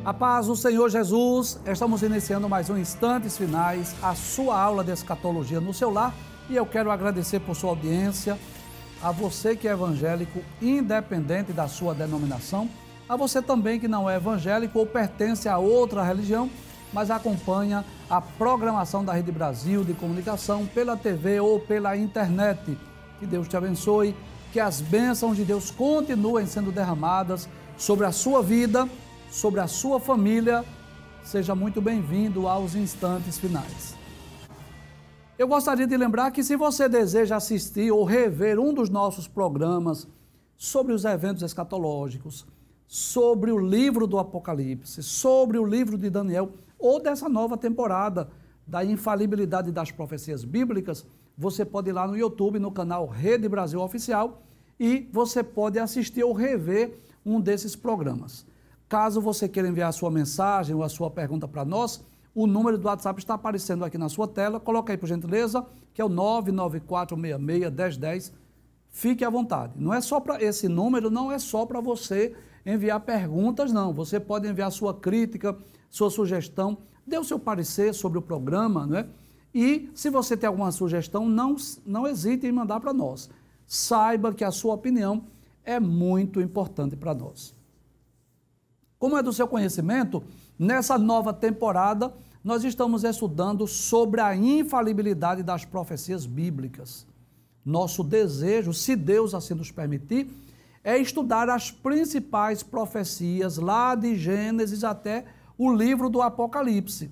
A paz do Senhor Jesus, estamos iniciando mais um Instantes Finais, a sua aula de escatologia no seu lar, e eu quero agradecer por sua audiência, a você que é evangélico, independente da sua denominação, a você também que não é evangélico ou pertence a outra religião, mas acompanha a programação da Rede Brasil de Comunicação pela TV ou pela internet. Que Deus te abençoe, que as bênçãos de Deus continuem sendo derramadas sobre a sua vida, sobre a sua família. Seja muito bem-vindo aos Instantes Finais. Eu gostaria de lembrar que se você deseja assistir ou rever um dos nossos programas sobre os eventos escatológicos, sobre o livro do Apocalipse, sobre o livro de Daniel, ou dessa nova temporada da infalibilidade das profecias bíblicas, você pode ir lá no YouTube, no canal Rede Brasil Oficial, e você pode assistir ou rever um desses programas. Caso você queira enviar a sua mensagem ou a sua pergunta para nós, o número do WhatsApp está aparecendo aqui na sua tela. Coloca aí, por gentileza, que é o 994661010. Fique à vontade. Não é só para esse número, não é só para você enviar perguntas, não. Você pode enviar sua crítica, sua sugestão, dê o seu parecer sobre o programa, não é? E se você tem alguma sugestão, não hesite em mandar para nós. Saiba que a sua opinião é muito importante para nós. Como é do seu conhecimento, nessa nova temporada, nós estamos estudando sobre a infalibilidade das profecias bíblicas. Nosso desejo, se Deus assim nos permitir, é estudar as principais profecias lá de Gênesis até o livro do Apocalipse.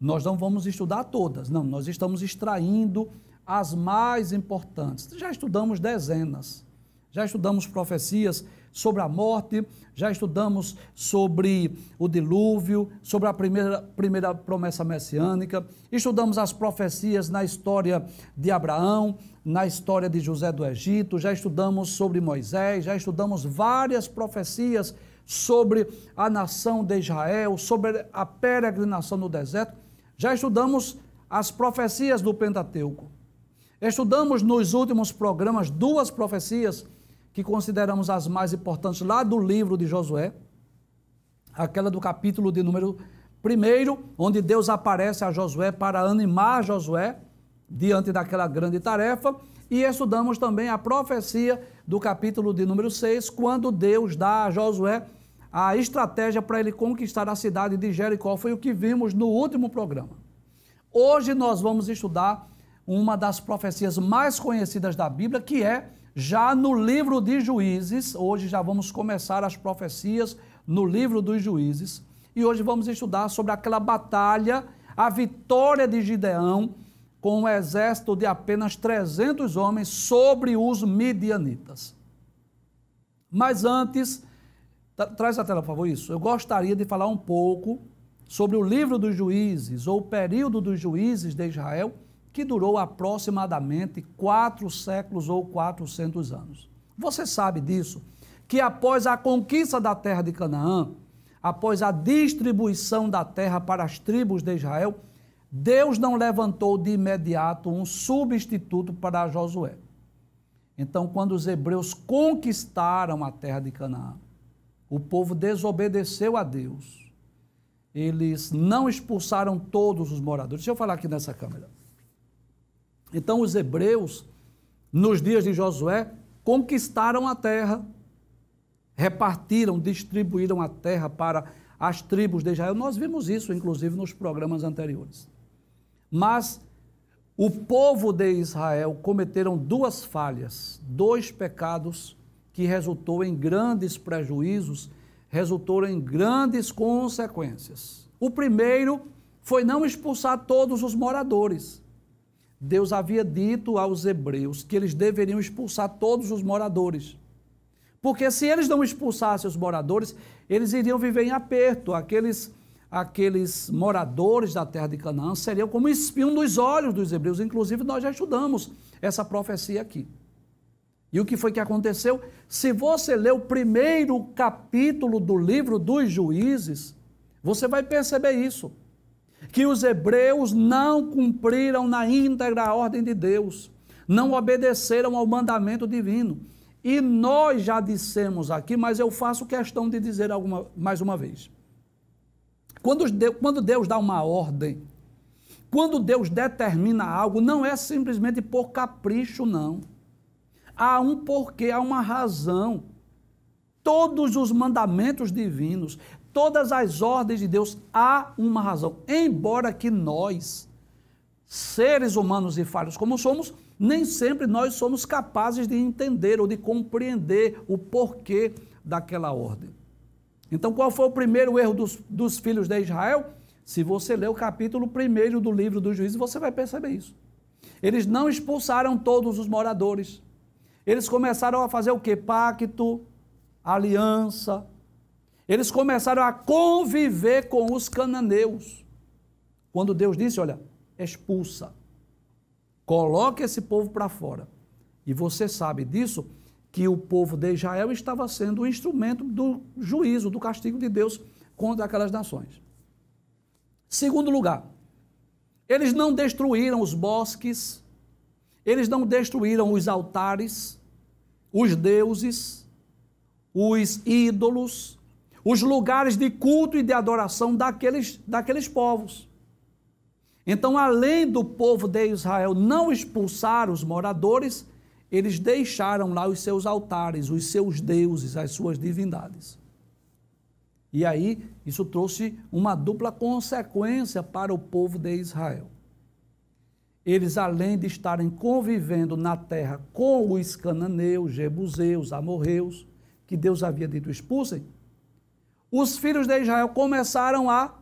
Nós não vamos estudar todas, não, nós estamos extraindo as mais importantes. Já estudamos dezenas, já estudamos profecias sobre a morte, já estudamos sobre o dilúvio, sobre a primeira promessa messiânica, estudamos as profecias na história de Abraão, na história de José do Egito, já estudamos sobre Moisés, já estudamos várias profecias sobre a nação de Israel, sobre a peregrinação no deserto, já estudamos as profecias do Pentateuco. Estudamos nos últimos programas duas profecias que consideramos as mais importantes lá do livro de Josué, aquela do capítulo de número 1, onde Deus aparece a Josué para animar Josué diante daquela grande tarefa, e estudamos também a profecia do capítulo de número 6, quando Deus dá a Josué a estratégia para ele conquistar a cidade de Jericó. Foi o que vimos no último programa. Hoje nós vamos estudar uma das profecias mais conhecidas da Bíblia, que é já no livro de Juízes. Hoje já vamos começar as profecias no livro dos Juízes. E hoje vamos estudar sobre aquela batalha, a vitória de Gideão, com um exército de apenas 300 homens sobre os midianitas. Mas antes, traz a tela, por favor, isso. Eu gostaria de falar um pouco sobre o livro dos Juízes, ou o período dos Juízes de Israel, que durou aproximadamente 4 séculos ou 400 anos. Você sabe disso, que após a conquista da terra de Canaã, após a distribuição da terra para as tribos de Israel, Deus não levantou de imediato um substituto para Josué. Então, quando os hebreus conquistaram a terra de Canaã, o povo desobedeceu a Deus. Eles não expulsaram todos os moradores. Deixa eu falar aqui nessa câmera. Então, os hebreus, nos dias de Josué, conquistaram a terra, repartiram, distribuíram a terra para as tribos de Israel. Nós vimos isso, inclusive, nos programas anteriores. Mas o povo de Israel cometeram duas falhas, dois pecados que resultou em grandes prejuízos, resultou em grandes consequências. O primeiro foi não expulsar todos os moradores. Deus havia dito aos hebreus que eles deveriam expulsar todos os moradores. Porque se eles não expulsassem os moradores, eles iriam viver em aperto. Aqueles moradores da terra de Canaã seriam como espinho nos olhos dos hebreus. Inclusive, nós já estudamos essa profecia aqui. E o que foi que aconteceu? Se você ler o primeiro capítulo do livro dos Juízes, você vai perceber isso. Que os hebreus não cumpriram na íntegra a ordem de Deus, não obedeceram ao mandamento divino. E nós já dissemos aqui, mas eu faço questão de dizer mais uma vez. Quando Deus dá uma ordem, quando Deus determina algo, não é simplesmente por capricho, não. Há um porquê, há uma razão. Todos os mandamentos divinos, todas as ordens de Deus, há uma razão. Embora que nós, seres humanos e falhos como somos, nem sempre nós somos capazes de entender ou de compreender o porquê daquela ordem. Então, qual foi o primeiro erro dos filhos de Israel? Se você ler o capítulo 1 do livro dos Juízes, você vai perceber isso. Eles não expulsaram todos os moradores. Eles começaram a fazer o quê? Pacto, aliança. Eles começaram a conviver com os cananeus. Quando Deus disse, olha, expulsa. Coloque esse povo para fora. E você sabe disso, que o povo de Israel estava sendo o instrumento do juízo, do castigo de Deus contra aquelas nações. Segundo lugar, eles não destruíram os bosques, eles não destruíram os altares, os deuses, os ídolos, os lugares de culto e de adoração daqueles povos. Então, além do povo de Israel não expulsar os moradores, eles deixaram lá os seus altares, os seus deuses, as suas divindades. E aí, isso trouxe uma dupla consequência para o povo de Israel. Eles, além de estarem convivendo na terra com os cananeus, jebuseus, amorreus, que Deus havia dito expulsem, os filhos de Israel começaram a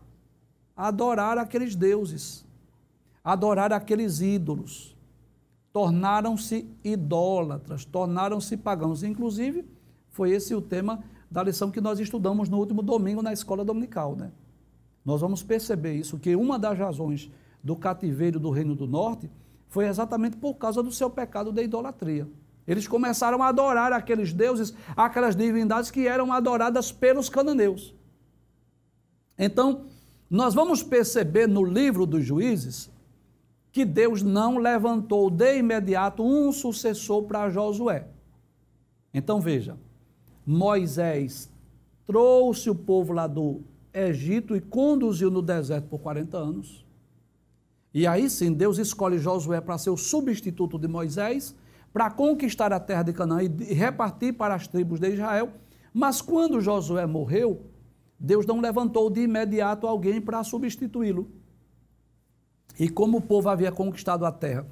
adorar aqueles deuses, adorar aqueles ídolos. Tornaram-se idólatras, tornaram-se pagãos. Inclusive, foi esse o tema da lição que nós estudamos no último domingo na escola dominical, né? Nós vamos perceber isso, que uma das razões do cativeiro do Reino do Norte foi exatamente por causa do seu pecado de idolatria. Eles começaram a adorar aqueles deuses, aquelas divindades que eram adoradas pelos cananeus. Então, nós vamos perceber no livro dos Juízes que Deus não levantou de imediato um sucessor para Josué. Então veja, Moisés trouxe o povo lá do Egito e conduziu no deserto por 40 anos. E aí sim, Deus escolhe Josué para ser o substituto de Moisés, para conquistar a terra de Canaã e repartir para as tribos de Israel. Mas quando Josué morreu, Deus não levantou de imediato alguém para substituí-lo. E como o povo havia conquistado a terra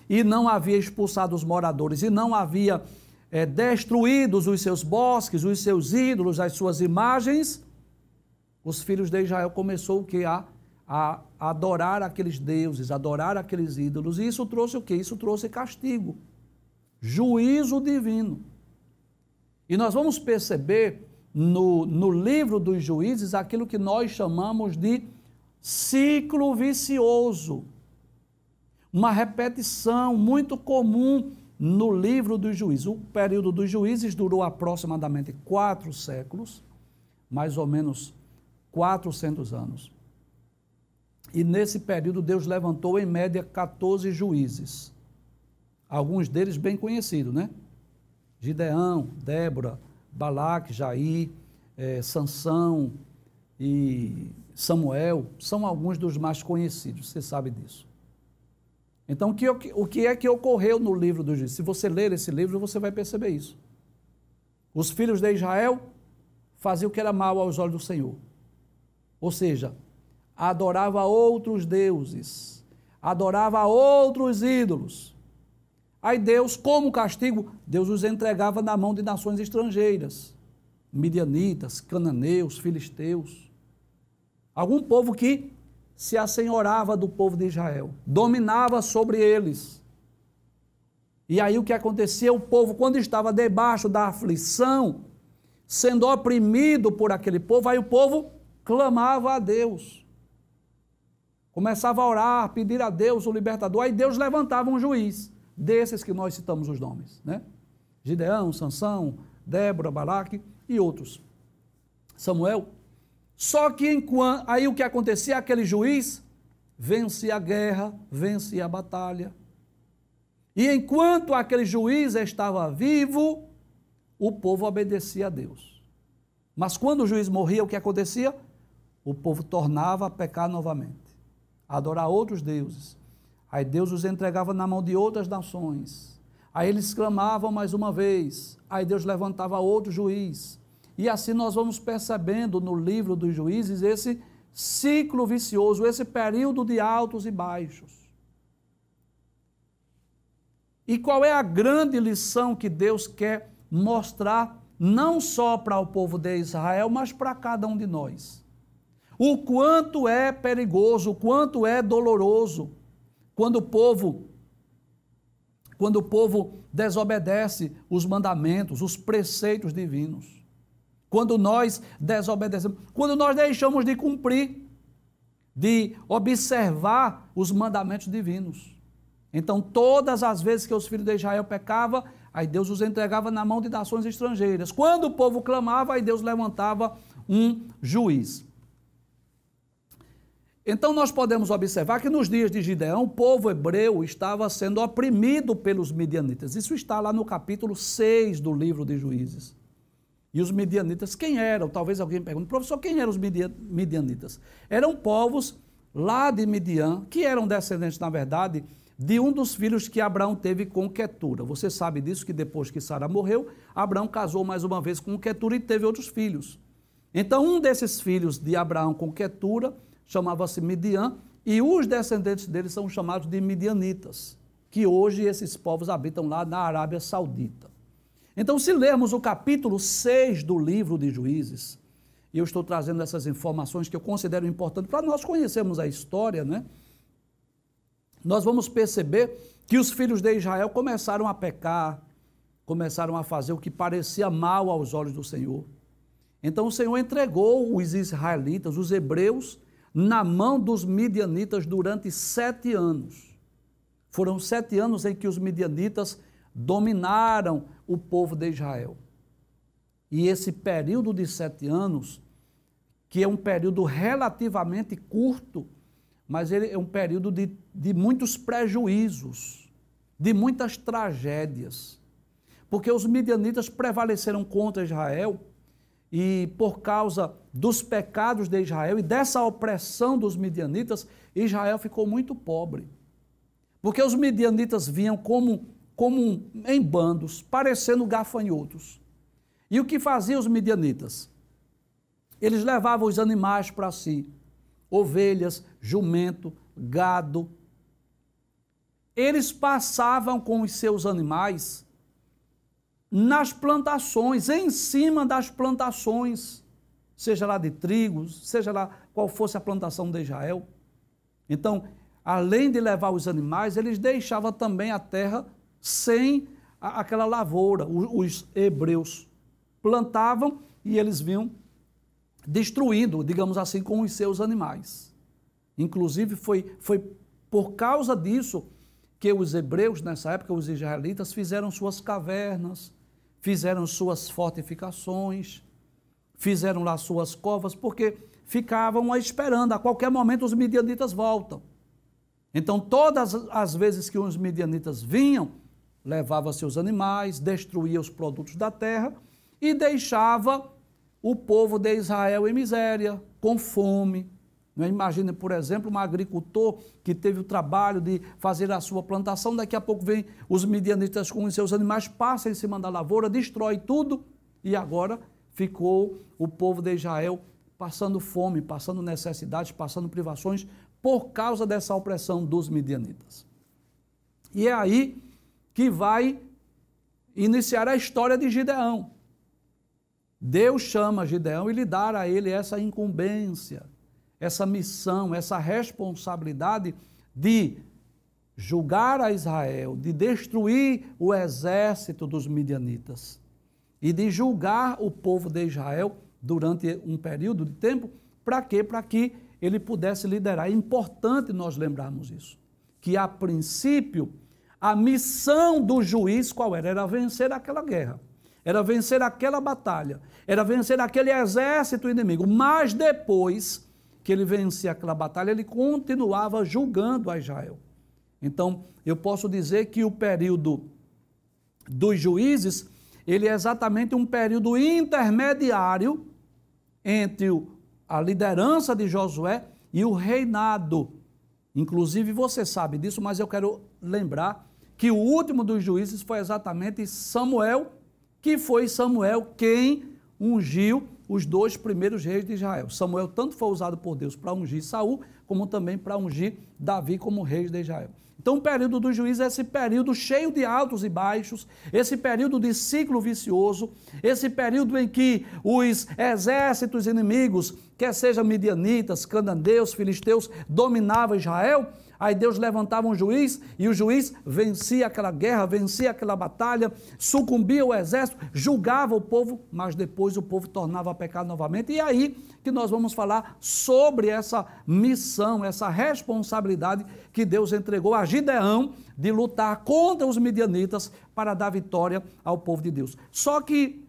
e não havia expulsado os moradores e não havia destruído os seus bosques, os seus ídolos, as suas imagens, os filhos de Israel começou o quê? A adorar aqueles deuses, adorar aqueles ídolos. E isso trouxe o quê? Isso trouxe castigo, juízo divino. E nós vamos perceber no livro dos Juízes aquilo que nós chamamos de ciclo vicioso, uma repetição muito comum no livro dos Juízes. O período dos Juízes durou aproximadamente 4 séculos, mais ou menos 400 anos. E nesse período Deus levantou em média 14 juízes, alguns deles bem conhecidos, né? Gideão, Débora, Balaque, Jair, Sansão e Samuel, são alguns dos mais conhecidos, você sabe disso. Então, o que é que ocorreu no livro dos Juízes? Se você ler esse livro, você vai perceber isso. Os filhos de Israel faziam o que era mal aos olhos do Senhor. Ou seja, adorava outros deuses, adorava outros ídolos. Aí Deus, como castigo, Deus os entregava na mão de nações estrangeiras, midianitas, cananeus, filisteus. Algum povo que se assenhorava do povo de Israel, dominava sobre eles. E aí o que acontecia? O povo, quando estava debaixo da aflição, sendo oprimido por aquele povo, aí o povo clamava a Deus. Começava a orar, pedir a Deus o libertador, aí Deus levantava um juiz, desses que nós citamos os nomes, né? Gideão, Sansão, Débora, Balaque e outros. Samuel. Só que aí o que acontecia? Aquele juiz vencia a guerra, vencia a batalha. E enquanto aquele juiz estava vivo, o povo obedecia a Deus. Mas quando o juiz morria, o que acontecia? o povo tornava a pecar novamente, a adorar outros deuses. Aí Deus os entregava na mão de outras nações. Aí eles clamavam mais uma vez. Aí Deus levantava outro juiz. E assim nós vamos percebendo no livro dos Juízes esse ciclo vicioso, esse período de altos e baixos. E qual é a grande lição que Deus quer mostrar, não só para o povo de Israel, mas para cada um de nós? O quanto é perigoso, o quanto é doloroso quando o povo desobedece os mandamentos, os preceitos divinos. Quando nós desobedecemos, quando nós deixamos de cumprir, de observar os mandamentos divinos. Então, todas as vezes que os filhos de Israel pecavam, aí Deus os entregava na mão de nações estrangeiras. Quando o povo clamava, aí Deus levantava um juiz. Então, nós podemos observar que nos dias de Gideão, o povo hebreu estava sendo oprimido pelos midianitas. Isso está lá no capítulo 6 do livro de Juízes. E os midianitas, quem eram? Talvez alguém pergunte, professor, quem eram os midianitas? Eram povos lá de Midian, que eram descendentes, na verdade, de um dos filhos que Abraão teve com Quetura. Você sabe disso, que depois que Sara morreu, Abraão casou mais uma vez com Quetura e teve outros filhos. Então, um desses filhos de Abraão com Quetura chamava-se Midian, e os descendentes deles são chamados de midianitas, que hoje esses povos habitam lá na Arábia Saudita. Então, se lermos o capítulo 6 do livro de Juízes, e eu estou trazendo essas informações que eu considero importantes para nós conhecermos a história, né? Nós vamos perceber que os filhos de Israel começaram a pecar, começaram a fazer o que parecia mal aos olhos do Senhor. Então, o Senhor entregou os israelitas, os hebreus, na mão dos midianitas durante 7 anos. Foram 7 anos em que os midianitas dominaram o povo de Israel. E esse período de 7 anos, que é um período relativamente curto, mas ele é um período de muitos prejuízos, de muitas tragédias. Porque os midianitas prevaleceram contra Israel, e por causa dos pecados de Israel e dessa opressão dos midianitas, Israel ficou muito pobre. Porque os midianitas vinham como em bandos, parecendo gafanhotos. E o que faziam os midianitas? Eles levavam os animais para si, ovelhas, jumento, gado. Eles passavam com os seus animais nas plantações, em cima das plantações, seja lá de trigo, seja lá qual fosse a plantação de Israel. Então, além de levar os animais, eles deixavam também a terra sem aquela lavoura. Os hebreus plantavam e eles vinham destruindo, digamos assim, com os seus animais. Inclusive, foi por causa disso que os hebreus, nessa época, os israelitas, fizeram suas cavernas, fizeram suas fortificações, fizeram lá suas covas, porque ficavam esperando, a qualquer momento os midianitas voltam. Então, todas as vezes que os midianitas vinham, levava seus animais, destruía os produtos da terra e deixava o povo de Israel em miséria, com fome. Imagine, por exemplo, um agricultor que teve o trabalho de fazer a sua plantação, daqui a pouco vem os midianitas com os seus animais, passa em cima da lavoura, destrói tudo, e agora ficou o povo de Israel passando fome, passando necessidades, passando privações, por causa dessa opressão dos midianitas. E é aí que vai iniciar a história de Gideão. Deus chama Gideão e lhe dá a ele essa incumbência, essa missão, essa responsabilidade de julgar a Israel, de destruir o exército dos midianitas e de julgar o povo de Israel durante um período de tempo. Para quê? Para que ele pudesse liderar. É importante nós lembrarmos isso, que a princípio a missão do juiz qual era? Era vencer aquela guerra, era vencer aquela batalha, era vencer aquele exército inimigo, mas depois que ele vencia aquela batalha, ele continuava julgando a Israel. Então, eu posso dizer que o período dos juízes, ele é exatamente um período intermediário entre a liderança de Josué e o reinado. Inclusive você sabe disso, mas eu quero lembrar que o último dos juízes foi exatamente Samuel, que foi Samuel quem ungiu os 2 primeiros reis de Israel. Samuel tanto foi usado por Deus para ungir Saul, como também para ungir Davi como rei de Israel. Então o período dos juízes é esse período cheio de altos e baixos, esse período de ciclo vicioso, esse período em que os exércitos inimigos, quer sejam midianitas, cananeus, filisteus, dominavam Israel. Aí Deus levantava um juiz e o juiz vencia aquela guerra, vencia aquela batalha, sucumbia o exército, julgava o povo, mas depois o povo tornava a pecar novamente. E aí que nós vamos falar sobre essa missão, essa responsabilidade que Deus entregou a Gideão de lutar contra os midianitas para dar vitória ao povo de Deus. Só que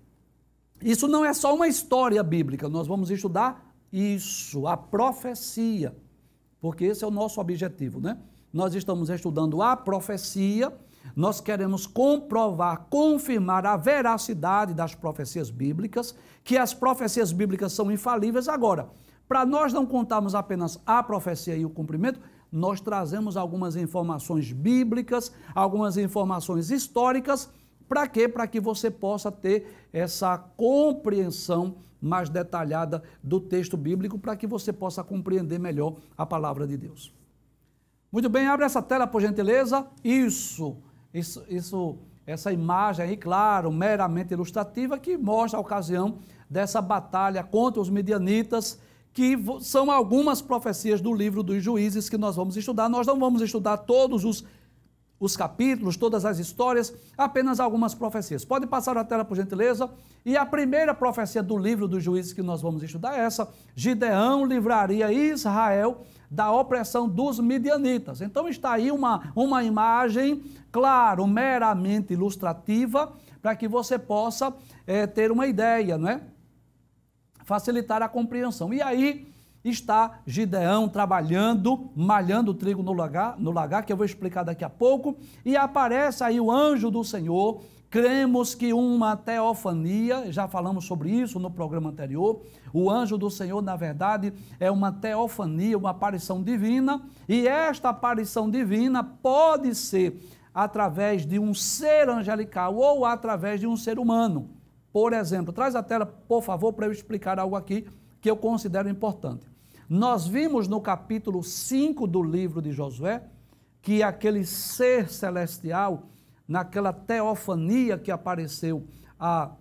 isso não é só uma história bíblica, nós vamos estudar isso, a profecia. Porque esse é o nosso objetivo, né? Nós estamos estudando a profecia, nós queremos comprovar, confirmar a veracidade das profecias bíblicas, que as profecias bíblicas são infalíveis. Agora, para nós não contarmos apenas a profecia e o cumprimento, nós trazemos algumas informações bíblicas, algumas informações históricas. Para quê? Para que você possa ter essa compreensão mais detalhada do texto bíblico, para que você possa compreender melhor a palavra de Deus. Muito bem, abre essa tela, por gentileza. Essa imagem aí, claro, meramente ilustrativa, que mostra a ocasião dessa batalha contra os midianitas, que são algumas profecias do livro dos Juízes que nós vamos estudar. Nós não vamos estudar todos os capítulos, todas as histórias, apenas algumas profecias. Pode passar a tela, por gentileza. E a primeira profecia do livro dos Juízes que nós vamos estudar é essa: Gideão livraria Israel da opressão dos midianitas. Então está aí uma imagem, claro, meramente ilustrativa, para que você possa ter uma ideia, não é? Facilitar a compreensão. E aí está Gideão trabalhando, malhando o trigo no lagar, que eu vou explicar daqui a pouco, e aparece aí o anjo do Senhor. Cremos que uma teofania, já falamos sobre isso no programa anterior. O anjo do Senhor, na verdade, é uma teofania, uma aparição divina, e esta aparição divina pode ser através de um ser angelical ou através de um ser humano. Por exemplo, traz a tela, por favor, para eu explicar algo aqui que eu considero importante. Nós vimos no capítulo 5 do livro de Josué que aquele ser celestial, naquela teofania que apareceu a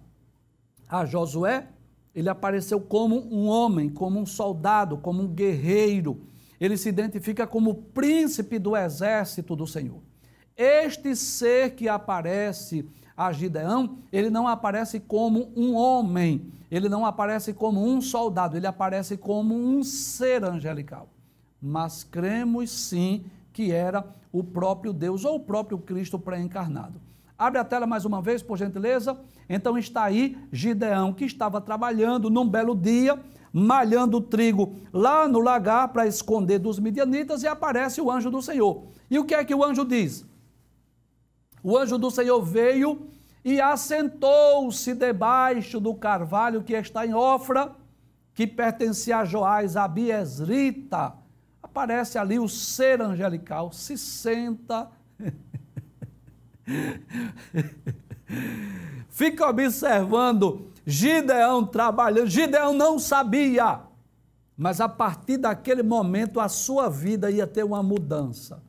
Josué, ele apareceu como um homem, como um soldado, como um guerreiro. Ele se identifica como príncipe do exército do Senhor. Este ser que aparece a Gideão, ele não aparece como um homem, ele não aparece como um soldado, ele aparece como um ser angelical. Mas cremos sim que era o próprio Deus ou o próprio Cristo pré-encarnado. Abre a tela mais uma vez, por gentileza. Então está aí Gideão, que estava trabalhando num belo dia, malhando o trigo lá no lagar para esconder dos midianitas, e aparece o anjo do Senhor. E o que é que o anjo diz? O anjo do Senhor veio e assentou-se debaixo do carvalho que está em Ofra, que pertencia a Joás, a Biesrita. Aparece ali o ser angelical, se senta, fica observando Gideão trabalhando. Gideão não sabia, mas a partir daquele momento a sua vida ia ter uma mudança.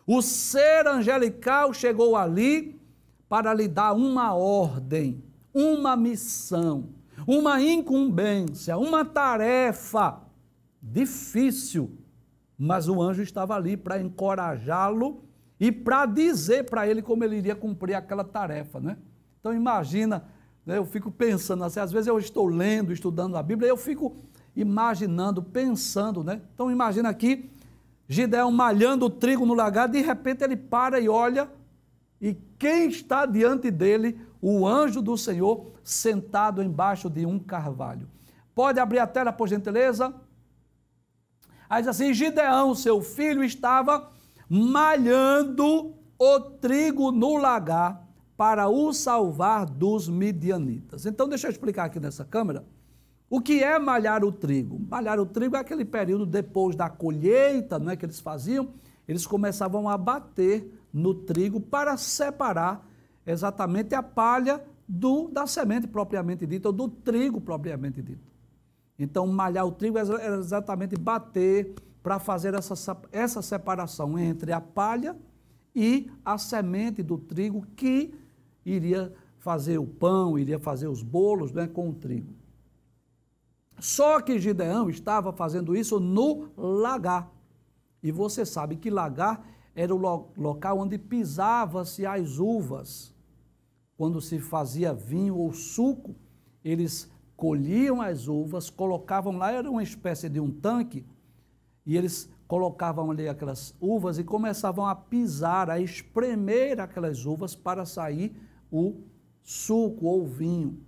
O ser angelical chegou ali para lhe dar uma ordem, uma missão, uma incumbência, uma tarefa difícil, mas o anjo estava ali para encorajá-lo e para dizer para ele como ele iria cumprir aquela tarefa, né? Então imagina, né, eu fico pensando assim, às vezes eu estou lendo, estudando a Bíblia, eu fico imaginando, pensando, né? Então imagina aqui, Gideão malhando o trigo no lagar, de repente ele para e olha, e quem está diante dele? O anjo do Senhor, sentado embaixo de um carvalho. Pode abrir a tela, por gentileza? Aí diz assim: Gideão, seu filho, estava malhando o trigo no lagar para o salvar dos midianitas. Então deixa eu explicar aqui nessa câmera. O que é malhar o trigo? Malhar o trigo é aquele período depois da colheita, não é, que eles faziam, eles começavam a bater no trigo para separar exatamente a palha da semente propriamente dita, ou do trigo propriamente dito. Então, malhar o trigo era exatamente bater para fazer essa separação entre a palha e a semente do trigo que iria fazer o pão, iria fazer os bolos, né, com o trigo. Só que Gideão estava fazendo isso no lagar. E você sabe que lagar era o local onde pisava-se as uvas. Quando se fazia vinho ou suco, eles colhiam as uvas, colocavam lá, era uma espécie de um tanque, e eles colocavam ali aquelas uvas e começavam a pisar, a espremer aquelas uvas para sair o suco ou vinho.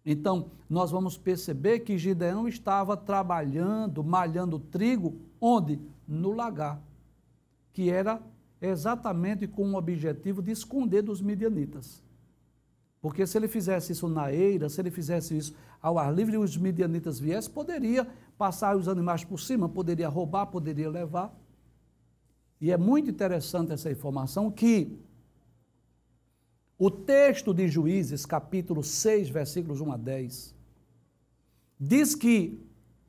Então, nós vamos perceber que Gideão estava trabalhando, malhando trigo, onde? No lagar, que era exatamente com o objetivo de esconder dos midianitas. Porque se ele fizesse isso na eira, se ele fizesse isso ao ar livre e os midianitas viessem, poderia passar os animais por cima, poderia roubar, poderia levar. E é muito interessante essa informação que o texto de Juízes, capítulo 6, versículos 1 a 10, diz que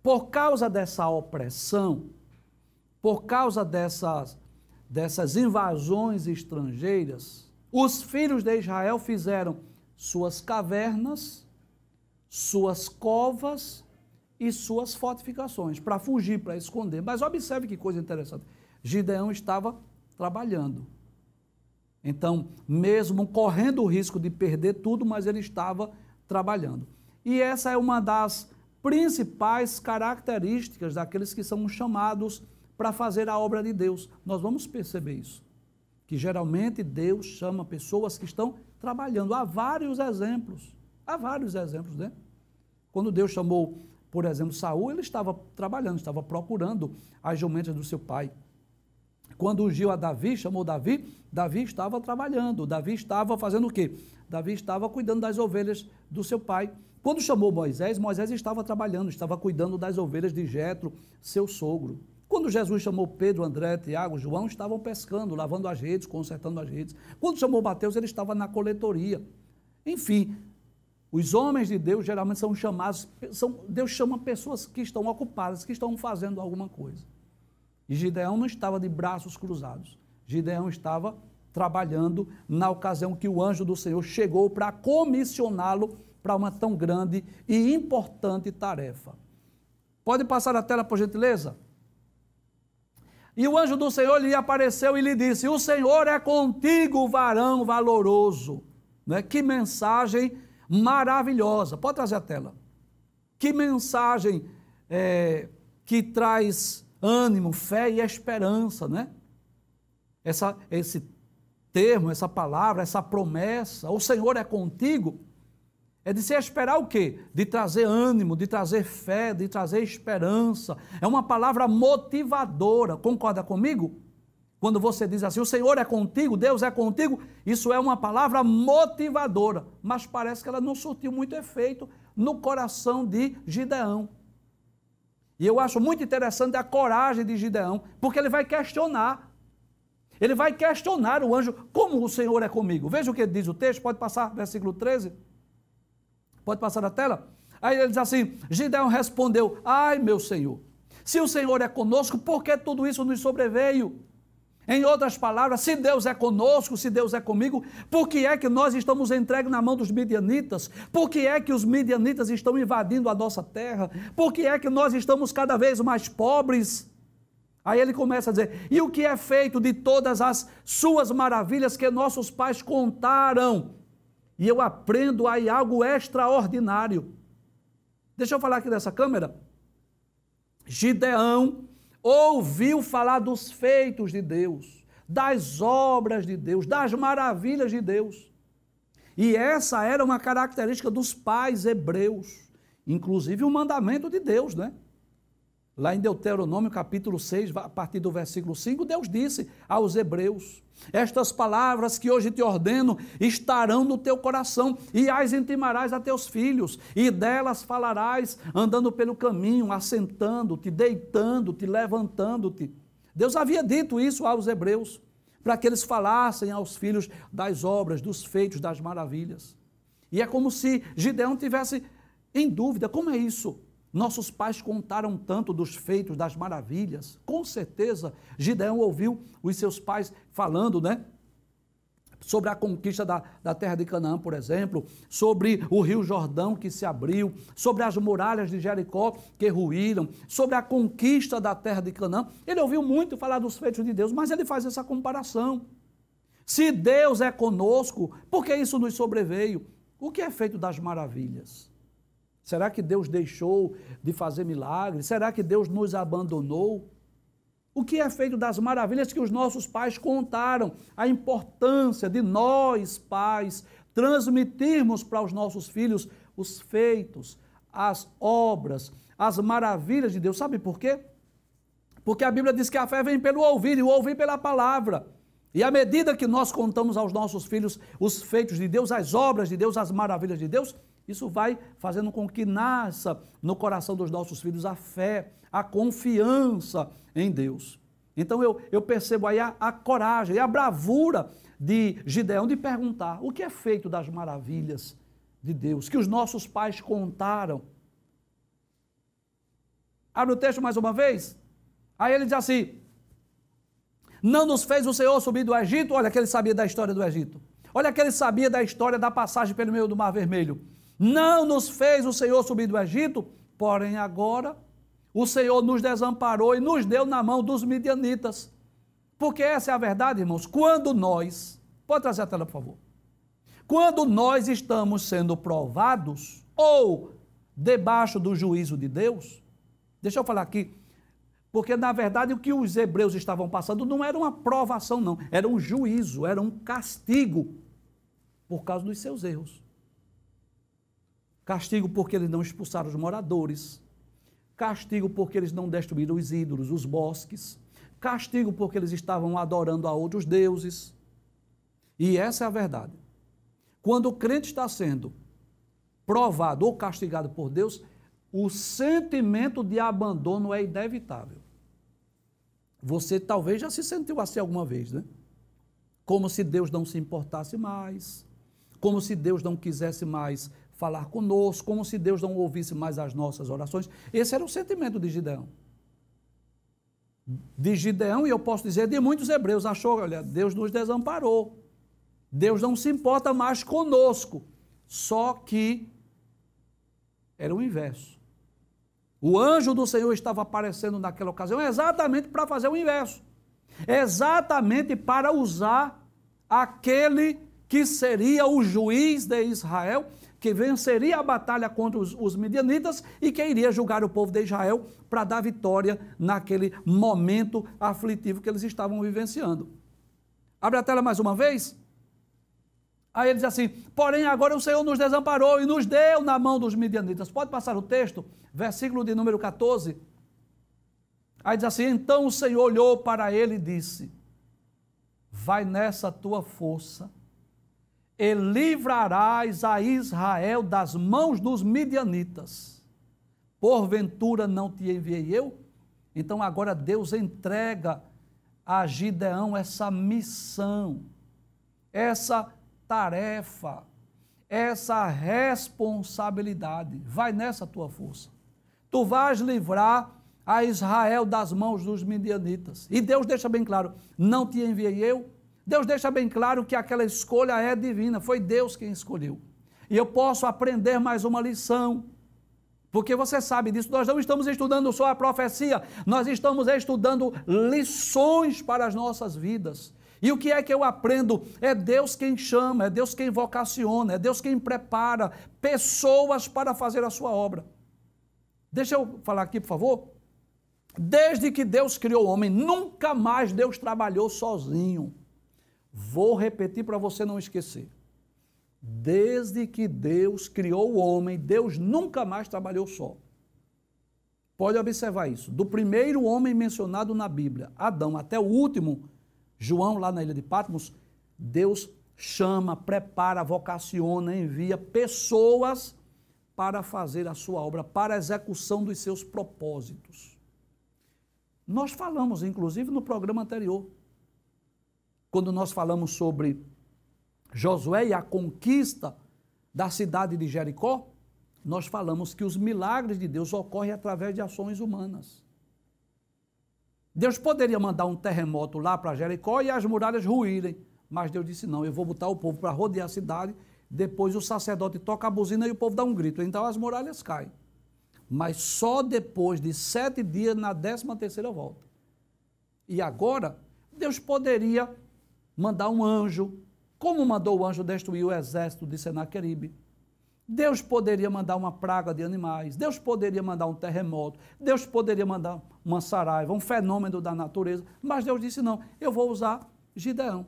por causa dessa opressão, por causa dessas invasões estrangeiras, os filhos de Israel fizeram suas cavernas, suas covas e suas fortificações para fugir, para esconder. Mas observe que coisa interessante. Gideão estava trabalhando. Então, mesmo correndo o risco de perder tudo, mas ele estava trabalhando. E essa é uma das principais características daqueles que são chamados para fazer a obra de Deus. Nós vamos perceber isso, que geralmente Deus chama pessoas que estão trabalhando. Há vários exemplos, né? Quando Deus chamou, por exemplo, Saul, ele estava trabalhando, estava procurando as jumentas do seu pai. Quando ungiu a Davi, chamou Davi, Davi estava trabalhando, Davi estava fazendo o quê? Davi estava cuidando das ovelhas do seu pai. Quando chamou Moisés, Moisés estava trabalhando, estava cuidando das ovelhas de Jetro, seu sogro. Quando Jesus chamou Pedro, André, Tiago, João, estavam pescando, lavando as redes, consertando as redes. Quando chamou Mateus, ele estava na coletoria. Enfim, os homens de Deus geralmente são chamados, Deus chama pessoas que estão ocupadas, que estão fazendo alguma coisa. E Gideão não estava de braços cruzados. Gideão estava trabalhando na ocasião que o anjo do Senhor chegou para comissioná-lo para uma tão grande e importante tarefa. Pode passar a tela, por gentileza? E o anjo do Senhor lhe apareceu e lhe disse: o Senhor é contigo, varão valoroso. Né? Que mensagem maravilhosa. Pode trazer a tela. Que mensagem que traz ânimo, fé e esperança, né? Esse termo, essa palavra, essa promessa, o Senhor é contigo, é de se esperar o quê? De trazer ânimo, de trazer fé, de trazer esperança. É uma palavra motivadora, concorda comigo? Quando você diz assim, o Senhor é contigo, Deus é contigo, isso é uma palavra motivadora, mas parece que ela não surtiu muito efeito no coração de Gideão. E eu acho muito interessante a coragem de Gideão, porque ele vai questionar. Ele vai questionar o anjo, como o Senhor é comigo? Veja o que diz o texto, pode passar, versículo 13. Pode passar a tela? Aí ele diz assim, Gideão respondeu, ai meu Senhor, se o Senhor é conosco, por que tudo isso nos sobreveio? Em outras palavras, se Deus é conosco, se Deus é comigo, por que é que nós estamos entregues na mão dos midianitas? Por que é que os midianitas estão invadindo a nossa terra? Por que é que nós estamos cada vez mais pobres? Aí ele começa a dizer, e o que é feito de todas as suas maravilhas que nossos pais contaram? E eu aprendo aí algo extraordinário. Deixa eu falar aqui dessa câmera. Gideão ouviu falar dos feitos de Deus, das obras de Deus, das maravilhas de Deus. E essa era uma característica dos pais hebreus, inclusive o mandamento de Deus, né? Lá em Deuteronômio capítulo 6, a partir do versículo 5, Deus disse aos hebreus: estas palavras que hoje te ordeno estarão no teu coração, e as intimarás a teus filhos, e delas falarás andando pelo caminho, assentando-te, deitando-te, levantando-te. Deus havia dito isso aos hebreus, para que eles falassem aos filhos das obras, dos feitos, das maravilhas. E é como se Gideão tivesse em dúvida: como é isso? Nossos pais contaram tanto dos feitos, das maravilhas. Com certeza, Gideão ouviu os seus pais falando, né? Sobre a conquista da terra de Canaã, por exemplo, sobre o rio Jordão que se abriu, sobre as muralhas de Jericó que ruíram, sobre a conquista da terra de Canaã. Ele ouviu muito falar dos feitos de Deus, mas ele faz essa comparação. Se Deus é conosco, por que isso nos sobreveio? O que é feito das maravilhas? Será que Deus deixou de fazer milagres? Será que Deus nos abandonou? O que é feito das maravilhas que os nossos pais contaram? A importância de nós, pais, transmitirmos para os nossos filhos os feitos, as obras, as maravilhas de Deus. Sabe por quê? Porque a Bíblia diz que a fé vem pelo ouvir e o ouvir pela palavra. E à medida que nós contamos aos nossos filhos os feitos de Deus, as obras de Deus, as maravilhas de Deus, isso vai fazendo com que nasça no coração dos nossos filhos a fé, a confiança em Deus. Então eu percebo aí a coragem e a bravura de Gideão de perguntar: o que é feito das maravilhas de Deus, que os nossos pais contaram? Abre o texto mais uma vez. Aí ele diz assim: não nos fez o Senhor subir do Egito? Olha que ele sabia da história do Egito. Olha que ele sabia da história da passagem pelo meio do Mar Vermelho. Não nos fez o Senhor subir do Egito, porém agora o Senhor nos desamparou e nos deu na mão dos midianitas. Porque essa é a verdade, irmãos. Quando nós, pode trazer a tela, por favor. Quando nós estamos sendo provados ou debaixo do juízo de Deus, deixa eu falar aqui, porque na verdade o que os hebreus estavam passando não era uma provação, não, era um juízo, era um castigo por causa dos seus erros. Castigo porque eles não expulsaram os moradores, castigo porque eles não destruíram os ídolos, os bosques, castigo porque eles estavam adorando a outros deuses. E essa é a verdade. Quando o crente está sendo provado ou castigado por Deus, o sentimento de abandono é inevitável. Você talvez já se sentiu assim alguma vez, né? Como se Deus não se importasse mais, como se Deus não quisesse mais falar conosco, como se Deus não ouvisse mais as nossas orações. Esse era o sentimento de Gideão. De Gideão, e eu posso dizer de muitos hebreus, achou, olha, Deus nos desamparou, Deus não se importa mais conosco, só que era o inverso. O anjo do Senhor estava aparecendo naquela ocasião exatamente para fazer o inverso, exatamente para usar aquele que seria o juiz de Israel, que venceria a batalha contra os midianitas e que iria julgar o povo de Israel para dar vitória naquele momento aflitivo que eles estavam vivenciando. Abre a tela mais uma vez. Aí ele diz assim: porém agora o Senhor nos desamparou e nos deu na mão dos midianitas. Pode passar o texto, versículo de número 14. Aí diz assim: então o Senhor olhou para ele e disse: vai nessa tua força e livrarás a Israel das mãos dos midianitas. Porventura não te enviei eu? Então agora Deus entrega a Gideão essa missão, essa tarefa, essa responsabilidade. Vai nessa tua força. Tu vais livrar a Israel das mãos dos midianitas. E Deus deixa bem claro: não te enviei eu? Deus deixa bem claro que aquela escolha é divina, foi Deus quem escolheu. E eu posso aprender mais uma lição, porque você sabe disso, nós não estamos estudando só a profecia, nós estamos estudando lições para as nossas vidas. E o que é que eu aprendo? É Deus quem chama, é Deus quem vocaciona, é Deus quem prepara pessoas para fazer a sua obra. Deixa eu falar aqui, por favor. Desde que Deus criou o homem, nunca mais Deus trabalhou sozinho. Vou repetir para você não esquecer. Desde que Deus criou o homem, Deus nunca mais trabalhou só. Pode observar isso. Do primeiro homem mencionado na Bíblia, Adão, até o último, João, lá na ilha de Patmos, Deus chama, prepara, vocaciona, envia pessoas para fazer a sua obra, para a execução dos seus propósitos. Nós falamos, inclusive, no programa anterior, quando nós falamos sobre Josué e a conquista da cidade de Jericó, nós falamos que os milagres de Deus ocorrem através de ações humanas. Deus poderia mandar um terremoto lá para Jericó e as muralhas ruírem, mas Deus disse, não, eu vou botar o povo para rodear a cidade, depois o sacerdote toca a buzina e o povo dá um grito, então as muralhas caem. Mas só depois de 7 dias, na 13ª volta. E agora, Deus poderia mandar um anjo, como mandou o anjo destruir o exército de Senaqueribe. Deus poderia mandar uma praga de animais, Deus poderia mandar um terremoto, Deus poderia mandar uma saraiva, um fenômeno da natureza, mas Deus disse, não, eu vou usar Gideão.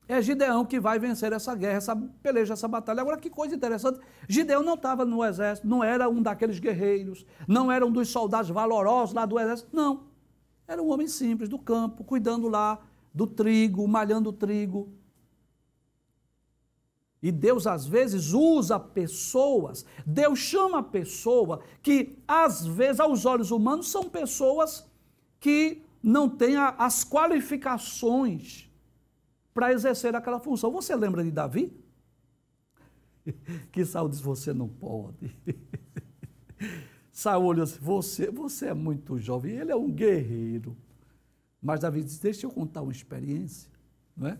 É Gideão que vai vencer essa guerra, essa peleja, essa batalha. Agora, que coisa interessante, Gideão não estava no exército, não era um daqueles guerreiros, não era um dos soldados valorosos lá do exército, não. Era um homem simples, do campo, cuidando lá do trigo, malhando o trigo. E Deus, às vezes, usa pessoas, Deus chama a pessoa que, às vezes, aos olhos humanos, são pessoas que não têm as qualificações para exercer aquela função. Você lembra de Davi? Que Saul disse, você não pode. Saul olhou assim, você é muito jovem, ele é um guerreiro. Mas Davi disse, deixa eu contar uma experiência, não é?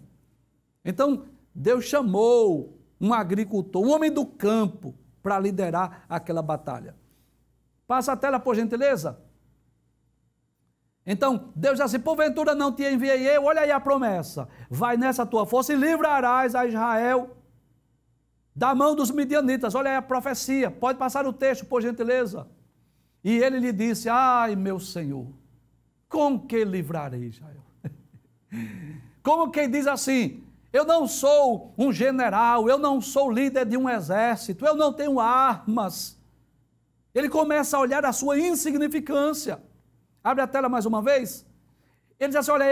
Então, Deus chamou um agricultor, um homem do campo, para liderar aquela batalha. Passa a tela, por gentileza. Então, Deus diz assim, porventura não te enviei eu, olha aí a promessa, vai nessa tua força e livrarás a Israel da mão dos midianitas, olha aí a profecia, pode passar o texto, por gentileza. E ele lhe disse, ai meu Senhor, com que livrarei Israel? Como quem diz assim, eu não sou um general, eu não sou líder de um exército, eu não tenho armas. Ele começa a olhar a sua insignificância. Abre a tela mais uma vez. Ele diz assim, olha,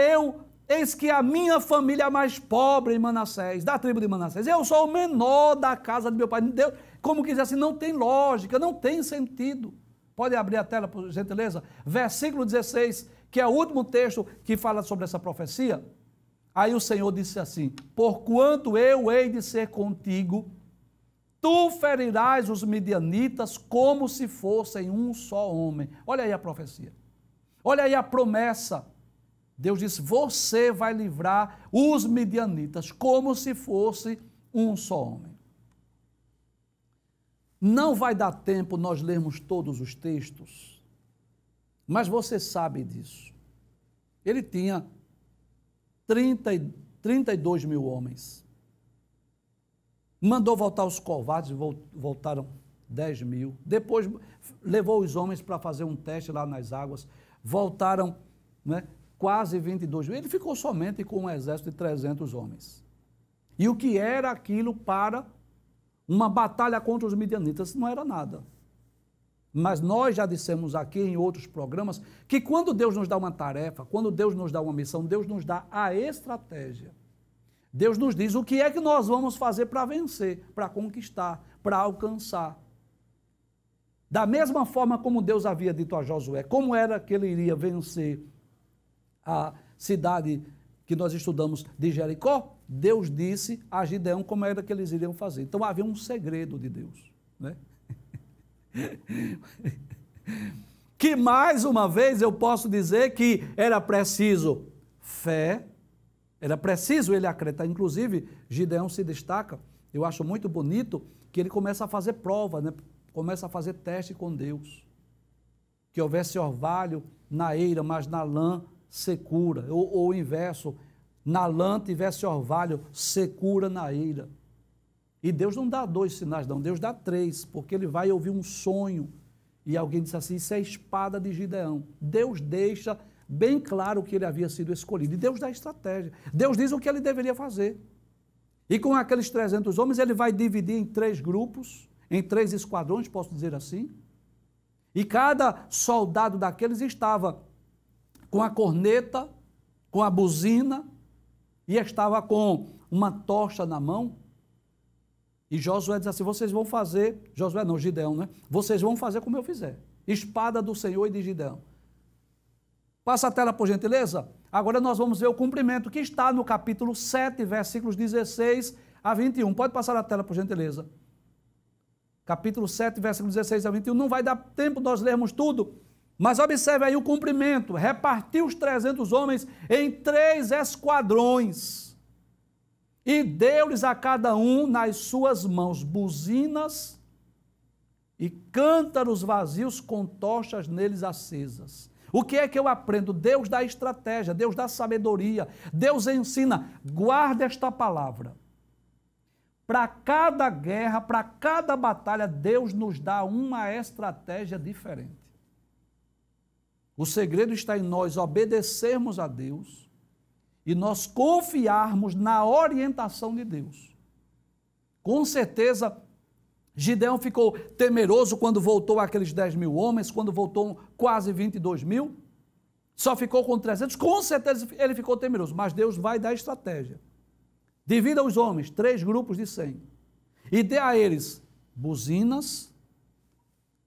eis que a minha família é a mais pobre em Manassés, da tribo de Manassés. Eu sou o menor da casa de meu pai. Deus, como que diz assim, não tem lógica, não tem sentido. Pode abrir a tela, por gentileza? Versículo 16, que é o último texto que fala sobre essa profecia. Aí o Senhor disse assim, porquanto eu hei de ser contigo, tu ferirás os midianitas como se fossem um só homem. Olha aí a profecia. Olha aí a promessa. Deus disse, você vai livrar os midianitas como se fosse um só homem. Não vai dar tempo nós lermos todos os textos, mas você sabe disso. Ele tinha 32 mil homens. Mandou voltar os covardes, voltaram 10 mil. Depois levou os homens para fazer um teste lá nas águas. Voltaram, né, quase 22 mil. Ele ficou somente com um exército de 300 homens. E o que era aquilo para uma batalha contra os midianitas? Não era nada. Mas nós já dissemos aqui em outros programas que quando Deus nos dá uma tarefa, quando Deus nos dá uma missão, Deus nos dá a estratégia. Deus nos diz o que é que nós vamos fazer para vencer, para conquistar, para alcançar. Da mesma forma como Deus havia dito a Josué, como era que ele iria vencer a cidade que nós estudamos de Jericó, Deus disse a Gideão como era que eles iriam fazer. Então havia um segredo de Deus, né? Que mais uma vez eu posso dizer que era preciso fé, era preciso ele acreditar. Inclusive, Gideão se destaca, eu acho muito bonito, que ele começa a fazer prova, né? Começa a fazer teste com Deus. Que houvesse orvalho na eira, mas na lã secura, ou o inverso, na lã tivesse orvalho, secura na eira. E Deus não dá 2 sinais, não, Deus dá 3, porque ele vai ouvir um sonho. E alguém disse assim, isso é a espada de Gideão. Deus deixa bem claro que ele havia sido escolhido. E Deus dá estratégia. Deus diz o que ele deveria fazer. E com aqueles 300 homens, ele vai dividir em 3 grupos, em 3 esquadrões, posso dizer assim. E cada soldado daqueles estava com a corneta, com a buzina, e estava com uma tocha na mão. E Josué diz assim, vocês vão fazer, Josué não, Gideão, né? Vocês vão fazer como eu fizer. Espada do Senhor e de Gideão. Passa a tela, por gentileza. Agora nós vamos ver o cumprimento que está no capítulo 7, versículos 16 a 21. Pode passar a tela, por gentileza. Capítulo 7, versículos 16 a 21. Não vai dar tempo nós lermos tudo, mas observe aí o cumprimento. Repartiu os 300 homens em 3 esquadrões e deu-lhes a cada um nas suas mãos buzinas e cântaros vazios com tochas neles acesas. O que é que eu aprendo? Deus dá estratégia, Deus dá sabedoria, Deus ensina. Guarda esta palavra. Para cada guerra, para cada batalha, Deus nos dá uma estratégia diferente. O segredo está em nós obedecermos a Deus e nós confiarmos na orientação de Deus. Com certeza, Gideão ficou temeroso quando voltou aqueles 10 mil homens, quando voltou quase 22 mil, só ficou com 300, com certeza ele ficou temeroso, mas Deus vai dar estratégia. Divida os homens, 3 grupos de 100, e dê a eles buzinas,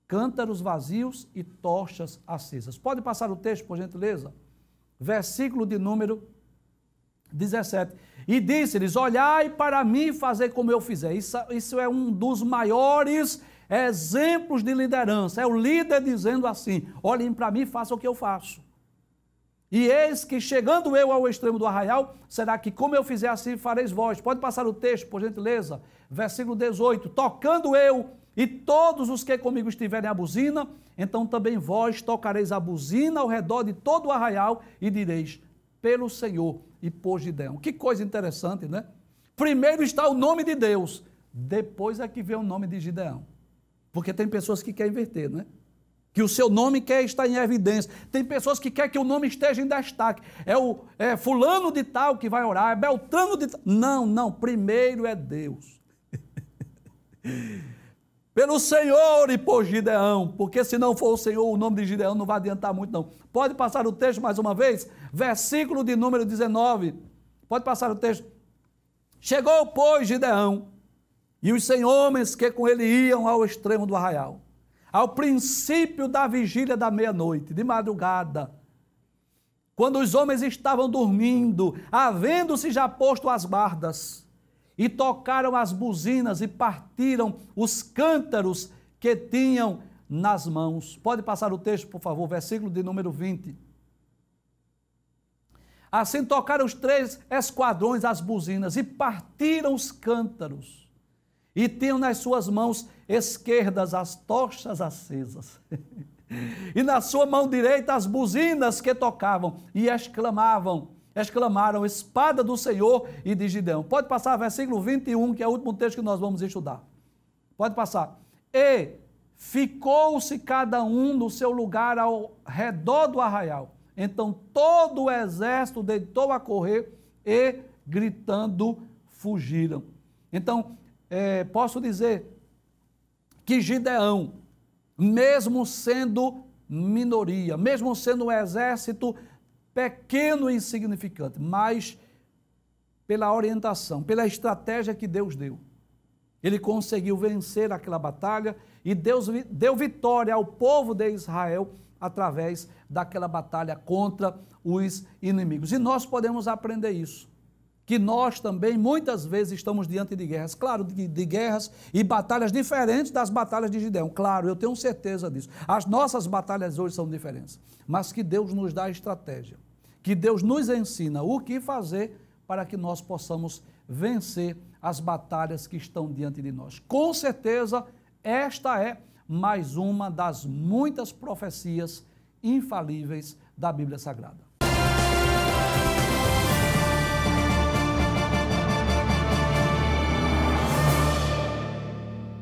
cântaros vazios e tochas acesas. Pode passar o texto, por gentileza? Versículo de número 17. E disse-lhes, olhai para mim e fazei como eu fizer. Isso é um dos maiores exemplos de liderança. É o líder dizendo assim, olhem para mim e façam o que eu faço. E eis que chegando eu ao extremo do arraial, será que como eu fizer assim fareis vós. Pode passar o texto, por gentileza. Versículo 18. Tocando eu e todos os que comigo estiverem a buzina, então também vós tocareis a buzina ao redor de todo o arraial e direis, pelo Senhor e por Gideão. Que coisa interessante, né? Primeiro está o nome de Deus, depois é que vem o nome de Gideão. Porque tem pessoas que querem inverter, né? Que o seu nome quer estar em evidência. Tem pessoas que querem que o nome esteja em destaque. É fulano de tal que vai orar, é Beltrano de tal. Não, não, primeiro é Deus. Pelo Senhor e por Gideão, porque se não for o Senhor, o nome de Gideão não vai adiantar muito não. Pode passar o texto mais uma vez? Versículo de número 19. Pode passar o texto. Chegou, pois, Gideão e os 100 homens que com ele iam ao extremo do arraial, ao princípio da vigília da meia-noite, de madrugada, quando os homens estavam dormindo, havendo-se já posto as guardas, e tocaram as buzinas e partiram os cântaros que tinham nas mãos. Pode passar o texto, por favor, versículo de número 20. Assim tocaram os 3 esquadrões as buzinas e partiram os cântaros, e tinham nas suas mãos esquerdas as tochas acesas, e na sua mão direita as buzinas que tocavam, e exclamaram, espada do Senhor e de Gideão. Pode passar versículo 21, que é o último texto que nós vamos estudar. Pode passar. E ficou-se cada um no seu lugar ao redor do arraial. Então todo o exército deitou a correr e, gritando, fugiram. Então, posso dizer que Gideão, mesmo sendo minoria, mesmo sendo um exército pequeno e insignificante, mas pela orientação, pela estratégia que Deus deu, ele conseguiu vencer aquela batalha e Deus deu vitória ao povo de Israel através daquela batalha contra os inimigos. E nós podemos aprender isso, que nós também muitas vezes estamos diante de guerras, claro, de guerras e batalhas diferentes das batalhas de Gideão, claro, eu tenho certeza disso. As nossas batalhas hoje são diferentes, mas que Deus nos dá estratégia, que Deus nos ensina o que fazer para que nós possamos vencer as batalhas que estão diante de nós. Com certeza, esta é mais uma das muitas profecias infalíveis da Bíblia Sagrada.